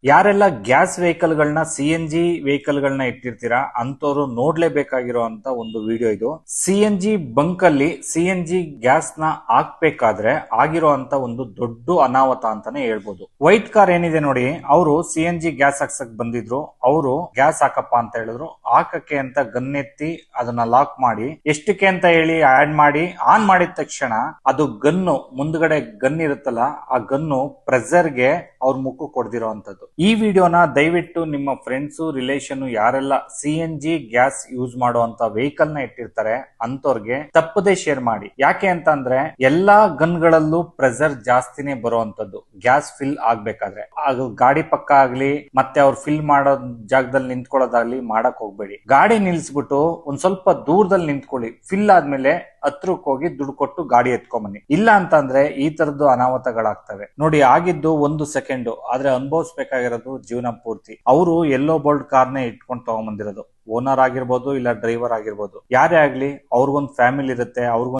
ಯಾರೆಲ್ಲ gas vehicle ಗಳನ್ನ CNG vehicle ಗಳನ್ನ ಇಟ್ಟಿರ್ತೀರಾ ಅಂತವ್ರು ನೋಡ್ಲೇಬೇಕಾಗಿರುವಂತ ಒಂದು ವಿಡಿಯೋ ಇದು. CNG ಬಂಕ್ ಅಲ್ಲಿ CNG ಗ್ಯಾಸ್ ನ ಹಾಕ್ಬೇಕಾದ್ರೆ ಆಗಿರುವಂತ ಒಂದು ದೊಡ್ಡ ಅನಾಹುತ ಅಂತಾನೆ ಹೇಳ್ಬೋದು. ವೈಟ್ ಕಾರ್ ಏನಿದೆ ನೋಡಿ, ಅವರು CNG ಗ್ಯಾಸ್ ಹಾಕ್ಸಕ್ ಬಂದಿದ್ರು. ಅವರು ಗ್ಯಾಸ್ ಹಾಕಪ್ಪ ಅಂತ ಹೇಳಿದ್ರು. ಹಾಕಕ್ಕೆ ಅಂತ ಗನ್ ಎತ್ತಿ ಅದನ್ನ ಲಾಕ್ ಮಾಡಿ ಎಷ್ಟಕ್ಕೆ ಅಂತ ಹೇಳಿ ಆಡ್ ಮಾಡಿ ಆನ್ ಮಾಡಿದ ತಕ್ಷಣ ಅದು ಗನ್ನು ಮುಂದ್ಗಡೆ ಗನ್ ಇರುತ್ತಲ್ಲ, ಆ ಗನ್ನು ಪ್ರೆಸರ್ಗೆ ಅವ್ರ ಮುಖ ಕೊಡ್ದಿರೋಂಥದ್ದು. ಈ ವಿಡಿಯೋನ ದಯವಿಟ್ಟು ನಿಮ್ಮ ಫ್ರೆಂಡ್ಸ್ ರಿಲೇಷನ್ ಯಾರೆಲ್ಲ CNG ಗ್ಯಾಸ್ ಯೂಸ್ ಮಾಡುವಂತ ವೆಹಿಕಲ್ ನ ಇಟ್ಟಿರ್ತಾರೆ ಅಂತವ್ರಿಗೆ ತಪ್ಪದೇ ಶೇರ್ ಮಾಡಿ. ಯಾಕೆ ಅಂತ ಅಂದ್ರೆ ಎಲ್ಲಾ ಗನ್ಗಳಲ್ಲೂ ಪ್ರೆಸರ್ ಜಾಸ್ತಿನೇ ಬರುವಂತದ್ದು ಗ್ಯಾಸ್ ಫಿಲ್ ಆಗ್ಬೇಕಾದ್ರೆ. ಅದು ಗಾಡಿ ಪಕ್ಕ ಆಗ್ಲಿ ಮತ್ತೆ ಅವ್ರು ಫಿಲ್ ಮಾಡೋ ಜಾಗದಲ್ಲಿ ನಿಂತ್ಕೊಳ್ಳೋದಾಗ್ಲಿ ಮಾಡಕ್ ಹೋಗ್ಬೇಡಿ. ಗಾಡಿ ನಿಲ್ಸ್ಬಿಟ್ಟು ಒಂದ್ ಸ್ವಲ್ಪ ದೂರದಲ್ಲಿ ನಿಂತ್ಕೊಳ್ಳಿ. ಫಿಲ್ ಆದ್ಮೇಲೆ ಹತ್ರಕ್ಕೆ ಹೋಗಿ ದುಡ್ಡು ಕೊಟ್ಟು ಗಾಡಿ ಎತ್ಕೊಂಬನ್ನಿ. ಇಲ್ಲ ಅಂತ ಅಂದ್ರೆ ಈ ತರದ್ದು ಅನಾಹುತಗಳಾಗ್ತವೆ ನೋಡಿ. ಆಗಿದ್ದು 1 ಸೆಕೆಂಡ್, ಆದ್ರೆ ಅನುಭವಿಸ್ಬೇಕಾಗಿರೋದು ಜೀವನ ಪೂರ್ತಿ. ಅವರು ಎಲ್ಲೋ ಬೋಲ್ಡ್ ಕಾರ್ನೇ ಇಟ್ಕೊಂಡು ತಗೊಂಡ್ಬಂದಿರೋದು. ಓನರ್ ಆಗಿರ್ಬೋದು ಇಲ್ಲ ಡ್ರೈವರ್ ಆಗಿರ್ಬೋದು, ಯಾರೇ ಆಗ್ಲಿ ಅವ್ರಿಗೊಂದು ಫ್ಯಾಮಿಲಿ ಇರುತ್ತೆ, ಅವ್ರಿಗೊಂದು